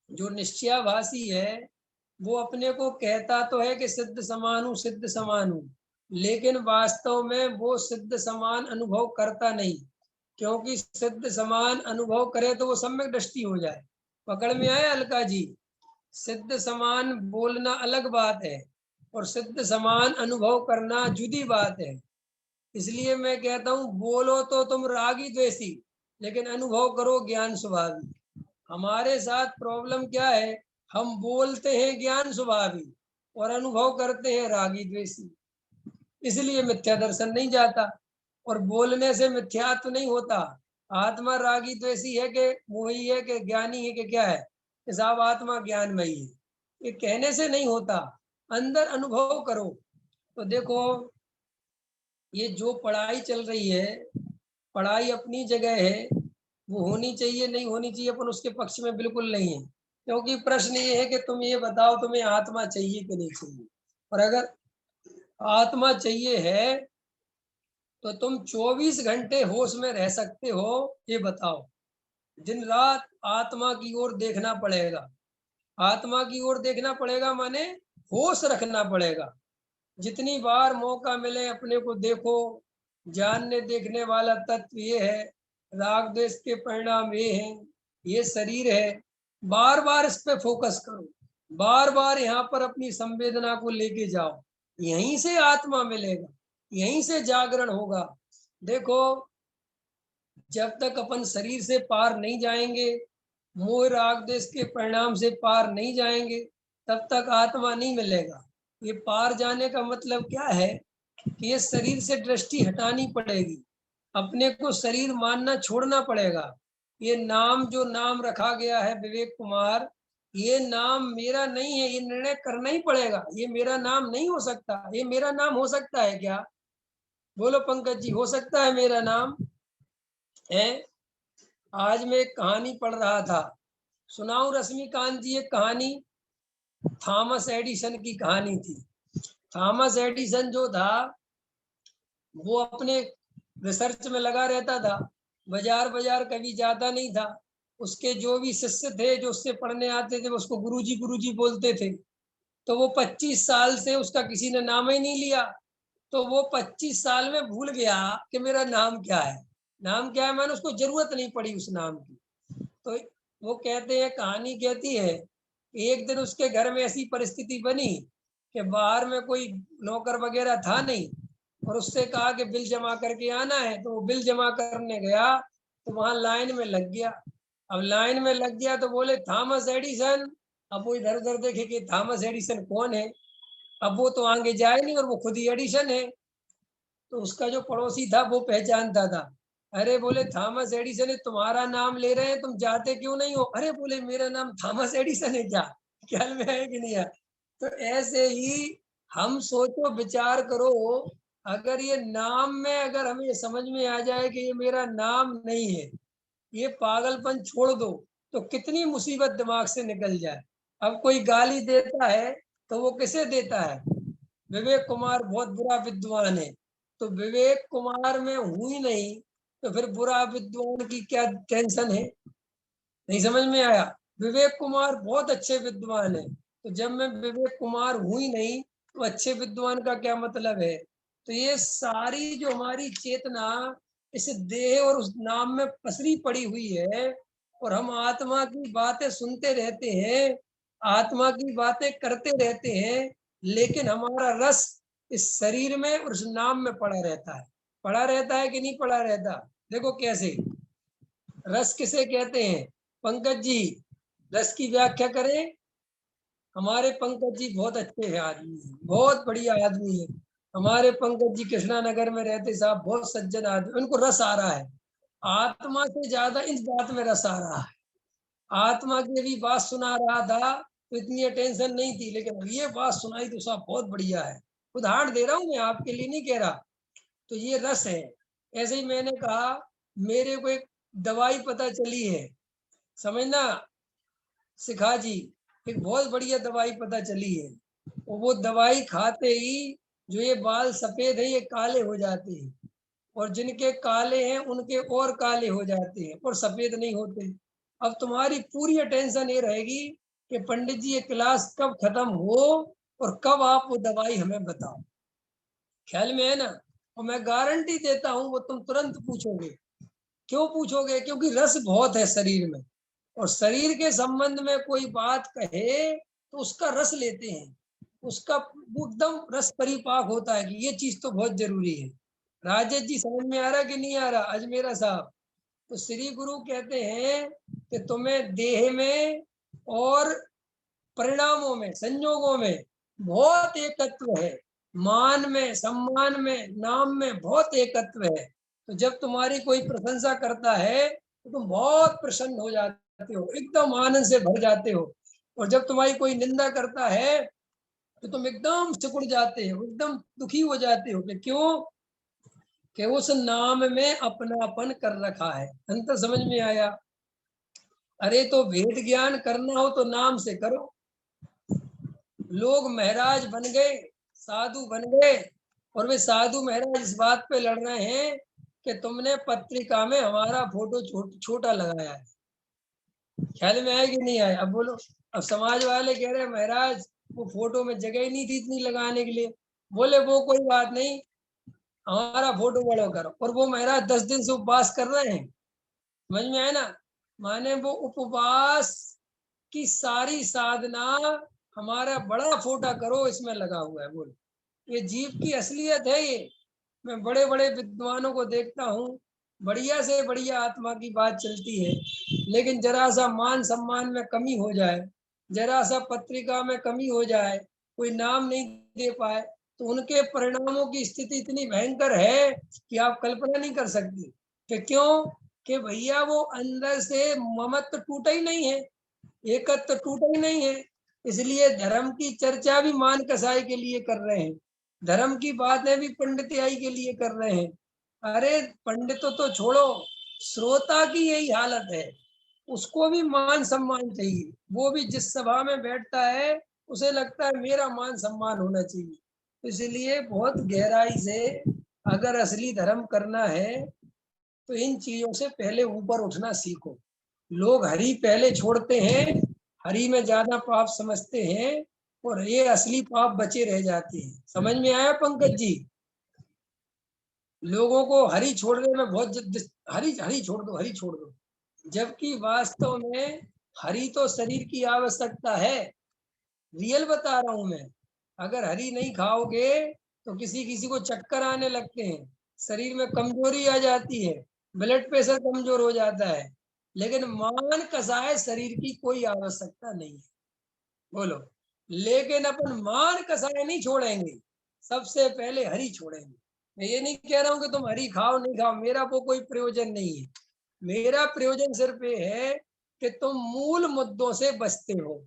जो निश्चयाभासी है वो अपने को कहता तो है कि सिद्ध समान हूँ, सिद्ध समान हूँ, लेकिन वास्तव में वो सिद्ध समान अनुभव करता नहीं, क्योंकि सिद्ध समान अनुभव करे तो वो सम्यक दृष्टि हो जाए। पकड़ में आया अलका जी? सिद्ध समान बोलना अलग बात है और सिद्ध समान अनुभव करना जुदी बात है। इसलिए मैं कहता हूँ बोलो तो तुम रागी द्वेषी, लेकिन अनुभव करो ज्ञान स्वभावी। हमारे साथ प्रॉब्लम क्या है, हम बोलते हैं ज्ञान स्वभावी और अनुभव करते हैं रागी द्वेषी, इसलिए मिथ्या दर्शन नहीं जाता। और बोलने से मिथ्यात्व नहीं होता। आत्मा रागी द्वेषी है कि मोही है कि ज्ञानी है कि क्या है, कि साहब आत्मा ज्ञानमयी है, ये कहने से नहीं होता, अंदर अनुभव करो। तो देखो, ये जो पढ़ाई चल रही है, पढ़ाई अपनी जगह है, वो होनी चाहिए नहीं होनी चाहिए अपन उसके पक्ष में बिल्कुल नहीं है, क्योंकि प्रश्न ये है कि तुम ये बताओ तुम्हें आत्मा चाहिए कि नहीं चाहिए। और अगर आत्मा चाहिए है तो तुम 24 घंटे होश में रह सकते हो, ये बताओ? दिन रात आत्मा की ओर देखना पड़ेगा। आत्मा की ओर देखना पड़ेगा माने होश रखना पड़ेगा। जितनी बार मौका मिले अपने को देखो। जानने देखने वाला तत्व ये है, राग द्वेष के परिणाम ये हैं, ये शरीर है। बार बार इस पे फोकस करो, बार बार यहाँ पर अपनी संवेदना को लेके जाओ, यहीं से आत्मा मिलेगा, यहीं से जागरण होगा। देखो, जब तक अपन शरीर से पार नहीं जाएंगे, मोह राग द्वेष के परिणाम से पार नहीं जाएंगे, तब तक आत्मा नहीं मिलेगा। ये पार जाने का मतलब क्या है कि ये शरीर से दृष्टि हटानी पड़ेगी, अपने को शरीर मानना छोड़ना पड़ेगा। ये नाम जो नाम रखा गया है विवेक कुमार, ये नाम मेरा नहीं है, ये निर्णय करना ही पड़ेगा। ये मेरा नाम नहीं हो सकता। ये मेरा नाम हो सकता है क्या? बोलो पंकज जी, हो सकता है मेरा नाम है? आज मैं एक कहानी पढ़ रहा था, सुनाऊं रश्मिकांत जी? एक कहानी थॉमस एडिसन की कहानी थी। थॉमस एडिसन जो था वो अपने रिसर्च में लगा रहता था, बाजार बाजार कभी जाता नहीं था। उसके जो भी शिष्य थे जो उससे पढ़ने आते थे, उसको गुरुजी बोलते थे। तो वो 25 साल से उसका किसी ने नाम ही नहीं लिया। तो वो 25 साल में भूल गया कि मेरा नाम क्या है। नाम क्या है, मैंने उसको जरूरत नहीं पड़ी उस नाम की। तो वो कहते हैं, कहानी कहती है, एक दिन उसके घर में ऐसी परिस्थिति बनी कि बाहर में कोई नौकर वगैरह था नहीं, और उससे कहा कि बिल जमा करके आना है। तो वो बिल जमा करने गया, तो वहां लाइन में लग गया। अब लाइन में लग गया तो बोले थॉमस एडिसन। अब वो इधर उधर देखे कि थॉमस एडिसन कौन है। अब वो तो आगे जाए नहीं, और वो खुद ही एडिसन है। तो उसका जो पड़ोसी था वो पहचानता था। अरे बोले थॉमस एडिसन है, तुम्हारा नाम ले रहे हैं, तुम जाते क्यों नहीं हो? अरे बोले मेरा नाम थॉमस एडिसन है क्या? ख्याल में है कि नहीं है? तो ऐसे ही हम सोचो विचार करो, अगर ये नाम में अगर हमें समझ में आ जाए कि ये मेरा नाम नहीं है, ये पागलपन छोड़ दो, तो कितनी मुसीबत दिमाग से निकल जाए। अब कोई गाली देता है तो वो किसे देता है? विवेक कुमार बहुत बुरा विद्वान है। तो विवेक कुमार में हुई नहीं, तो फिर बुरा विद्वान की क्या टेंशन है? नहीं समझ में आया? विवेक कुमार बहुत अच्छे विद्वान है, तो जब मैं विवेक कुमार हुई नहीं, तो अच्छे विद्वान का क्या मतलब है? तो ये सारी जो हमारी चेतना इस देह और उस नाम में पसरी पड़ी हुई है, और हम आत्मा की बातें सुनते रहते हैं, आत्मा की बातें करते रहते हैं, लेकिन हमारा रस इस शरीर में और उस नाम में पड़ा रहता है। पड़ा रहता है कि नहीं पड़ा रहता? देखो कैसे। रस किसे कहते हैं पंकज जी? रस की व्याख्या करें। हमारे पंकज जी बहुत अच्छे हैं आदमी हैं, बहुत बढ़िया आदमी है। हमारे पंकज जी कृष्णा नगर में रहते साहब, बहुत सज्जन आदमी। उनको रस आ रहा है, आत्मा से ज्यादा इस बात में रस आ रहा है। आत्मा की भी बात सुना रहा था तो इतनी टेंशन नहीं थी, लेकिन अब ये बात सुनाई तो साहब बहुत बढ़िया है। उदाहरण दे रहा हूँ मैं, आपके लिए नहीं कह रहा। तो ये रस है। ऐसे ही मैंने कहा, मेरे को एक दवाई पता चली है, समझना शिखा जी, एक बहुत बढ़िया दवाई पता चली है। और वो दवाई खाते ही जो ये बाल सफेद है ये काले हो जाते हैं, और जिनके काले हैं उनके और काले हो जाते हैं, और सफेद नहीं होते। अब तुम्हारी पूरी अटेंशन ये रहेगी कि पंडित जी ये क्लास कब खत्म हो और कब आप वो दवाई हमें बताओ। ख्याल में है ना? और मैं गारंटी देता हूँ वो तुम तुरंत पूछोगे। क्यों पूछोगे? क्योंकि रस बहुत है शरीर में, और शरीर के संबंध में कोई बात कहे तो उसका रस लेते हैं, उसका एकदम रस परिपाक होता है कि ये चीज तो बहुत जरूरी है। राजेश जी समझ में आ रहा कि नहीं आ रहा अजमेरा साहब? तो श्री गुरु कहते हैं कि तुम्हें देह में और परिणामों में, संयोगों में बहुत एकत्व है, मान में, सम्मान में, नाम में बहुत एकत्व है। तो जब तुम्हारी कोई प्रशंसा करता है तो तुम बहुत प्रसन्न हो जाते हो, एकदम आनंद से भर जाते हो। और जब तुम्हारी कोई निंदा करता है तो तुम एकदम सिकुड़ जाते हो, एकदम दुखी हो जाते हो। कि क्यों? कि उस नाम में अपनापन कर रखा है। अंतर समझ में आया? अरे तो वेद ज्ञान करना हो तो नाम से करो। लोग महाराज बन गए, साधु बन गए, और वे साधु महाराज इस बात पे लड़ रहे हैं कि तुमने पत्रिका में हमारा फोटो छोटा लगाया है। ख्याल में आया कि नहीं आया? अब बोलो। अब समाज वाले कह रहे हैं महाराज वो फोटो में जगह ही नहीं थी इतनी लगाने के लिए। बोले वो कोई बात नहीं, हमारा फोटो बड़ा करो। और वो महाराज 10 दिन से उपवास कर रहे हैं। समझ में आया ना? माने वो उपवास की सारी साधना हमारा बड़ा फोटा करो इसमें लगा हुआ है। बोलो, ये जीव की असलियत है ये। मैं बड़े बड़े विद्वानों को देखता हूँ, बढ़िया से बढ़िया आत्मा की बात चलती है, लेकिन जरा सा मान सम्मान में कमी हो जाए, जरा सा पत्रिका में कमी हो जाए, कोई नाम नहीं दे पाए, तो उनके परिणामों की स्थिति इतनी भयंकर है कि आप कल्पना नहीं कर सकती। कि क्यों? कि भैया वो अंदर से ममत्व टूटा ही नहीं है, एकत्व टूटा ही नहीं है। इसलिए धर्म की चर्चा भी मान कसाई के लिए कर रहे हैं, धर्म की बातें भी पंडिताई के लिए कर रहे हैं। अरे पंडितों तो छोड़ो, श्रोता की यही हालत है। उसको भी मान सम्मान चाहिए, वो भी जिस सभा में बैठता है उसे लगता है मेरा मान सम्मान होना चाहिए। इसलिए बहुत गहराई से अगर असली धर्म करना है तो इन चीजों से पहले ऊपर उठना सीखो। लोग हरि पहले छोड़ते हैं, हरि में ज्यादा पाप समझते हैं, और ये असली पाप बचे रह जाते हैं। समझ में आया पंकज जी? लोगों को हरि छोड़ने में बहुत हरि हरि छोड़ दो, हरि छोड़ दो, जबकि वास्तव में हरि तो शरीर की आवश्यकता है। रियल बता रहा हूं मैं। अगर हरी नहीं खाओगे तो किसी किसी को चक्कर आने लगते हैं, शरीर में कमजोरी आ जाती है, ब्लड प्रेशर कमजोर हो जाता है। लेकिन मान कसाय शरीर की कोई आवश्यकता नहीं है। बोलो। लेकिन अपन मान कसाय नहीं छोड़ेंगे, सबसे पहले हरी छोड़ेंगे। मैं ये नहीं कह रहा हूं कि तुम हरी खाओ नहीं खाओ, मेरा वो कोई प्रयोजन नहीं है। मेरा प्रयोजन सिर्फ ये है कि तुम मूल मुद्दों से बचते हो,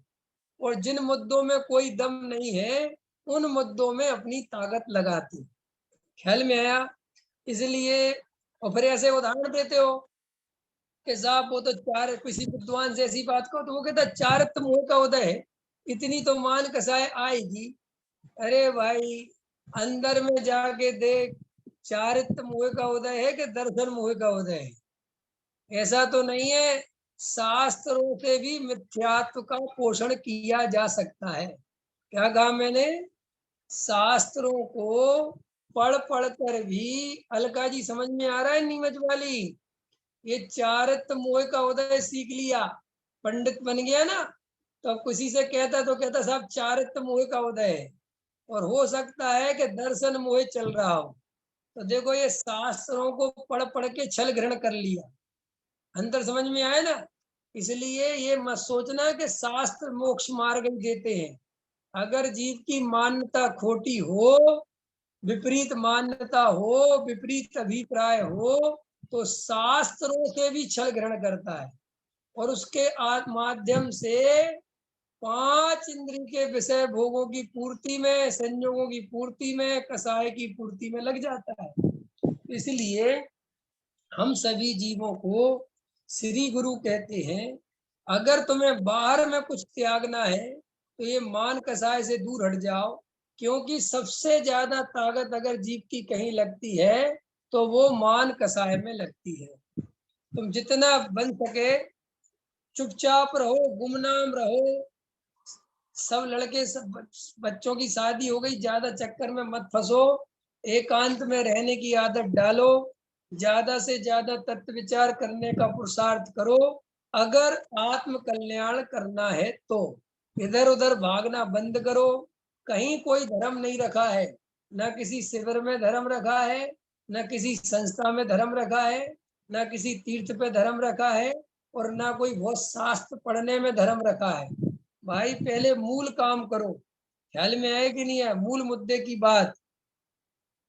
और जिन मुद्दों में कोई दम नहीं है उन मुद्दों में अपनी ताकत लगाती। ख्याल में आया? इसलिए और फिर ऐसे उदाहरण देते हो कि साहब वो तो चार, किसी विद्वान से ऐसी बात को तो वो कहता चारित्र मोह का उदय है, इतनी तो मान कसाय आएगी। अरे भाई, अंदर में जाके देख, चारित्र मोह का उदय है कि दर्शन मोह का उदय है? ऐसा तो नहीं है। शास्त्रों से भी मिथ्यात्व का पोषण किया जा सकता है। क्या कहा मैंने? शास्त्रों को पढ़ पढ़ कर भी, अलका जी समझ में आ रहा है नीमच वाली? ये चारित्र मोह का उदय सीख लिया, पंडित बन गया ना, तो अब किसी से कहता तो कहता साहब चारित्र मोह का उदय है, और हो सकता है कि दर्शन मोह चल रहा हो। तो देखो, ये शास्त्रों को पढ़ पढ़ के छल ग्रहण कर लिया। अंतर समझ में आया ना? इसलिए ये मत सोचना कि शास्त्र मोक्ष मार्ग ही देते हैं। अगर जीव की मान्यता खोटी हो, विपरीत मान्यता हो, विपरीत अभिप्राय हो, तो शास्त्रों से भी छल ग्रहण करता है, और उसके माध्यम से 5 इंद्रिय के विषय भोगों की पूर्ति में, संयोगों की पूर्ति में, कसाय की पूर्ति में लग जाता है। इसलिए हम सभी जीवों को श्री गुरु कहते हैं। अगर तुम्हें बाहर में कुछ त्यागना है तो ये मान कसाय से दूर हट जाओ, क्योंकि सबसे ज्यादा ताकत अगर जीव की कहीं लगती है तो वो मान कसाय में लगती है। तुम जितना बन सके चुपचाप रहो, गुमनाम रहो। सब लड़के, सब बच्चों की शादी हो गई, ज्यादा चक्कर में मत फंसो, एकांत में रहने की आदत डालो, ज्यादा से ज्यादा तत्व विचार करने का पुरुषार्थ करो। अगर आत्म कल्याण करना है तो इधर उधर भागना बंद करो। कहीं कोई धर्म नहीं रखा है, न किसी शिविर में धर्म रखा है, न किसी संस्था में धर्म रखा है, न किसी तीर्थ पे धर्म रखा है, और ना कोई बहुत शास्त्र पढ़ने में धर्म रखा है। भाई पहले मूल काम करो। ख्याल में आए कि नहीं है? मूल मुद्दे की बात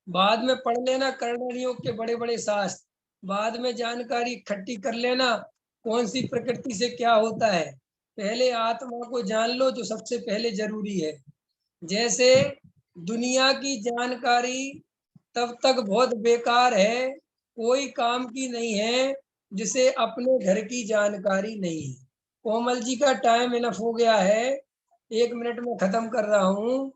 बाद में पढ़ लेना, कर्ण योग के बड़े बड़े शास्त्र बाद में जानकारी इकट्ठी कर लेना, कौन सी प्रकृति से क्या होता है। पहले आत्मा को जान लो, जो सबसे पहले जरूरी है। जैसे दुनिया की जानकारी तब तक बहुत बेकार है, कोई काम की नहीं है, जिसे अपने घर की जानकारी नहीं है। कोमल जी का टाइम इनफ हो गया है, 1 मिनट में खत्म कर रहा हूँ।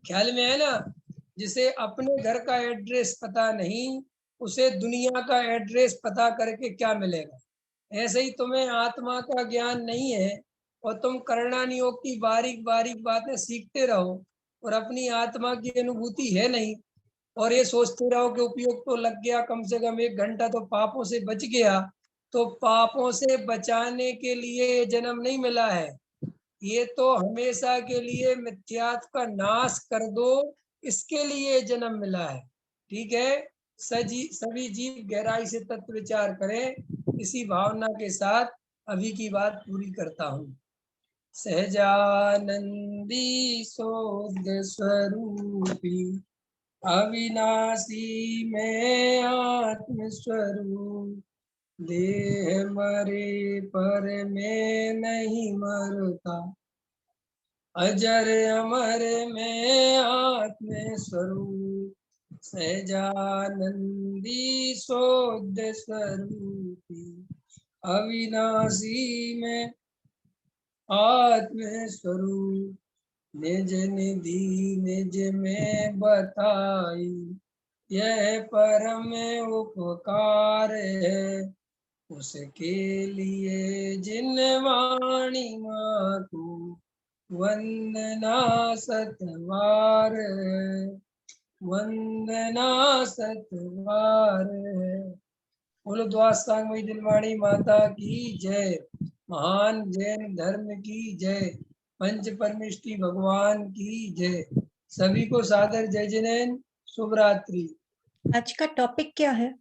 ख्याल में है ना? जिसे अपने घर का एड्रेस पता नहीं, उसे दुनिया का एड्रेस पता करके क्या मिलेगा? ऐसे ही तुम्हें आत्मा का ज्ञान नहीं है, और तुम करणान योग की बारीक बारीक बातें सीखते रहो, और अपनी आत्मा की अनुभूति है नहीं, और ये सोचते रहो कि उपयोग तो लग गया, कम से कम 1 घंटा तो पापों से बच गया। तो पापों से बचाने के लिए जन्म नहीं मिला है, ये तो हमेशा के लिए मिथ्यात्व का नाश कर दो, इसके लिए जन्म मिला है। ठीक है? सभी जीव गहराई से तत्व विचार करें। इसी भावना के साथ अभी की बात पूरी करता हूँ। सहजानंदी शोध स्वरूपी, अविनाशी में आत्म स्वरूप, देह मरे पर मैं नहीं मरता, अजर अमर में आत्म स्वरूप, सहजानंदी शोध स्वरूपी, अविनाशी में आत्म स्वरूप, निज निधि निज में बताई, यह परम उपकार है उसके लिए जिन वाणी माँ को वंदना सतवार है, वंदना सतवार है। बोलो द्वासांग दिलवाणी माता की जय। महान जैन धर्म की जय। पंच परमेष्टि भगवान की जय। सभी को सादर जय जिनेन। शुभ रात्रि। आज का टॉपिक क्या है?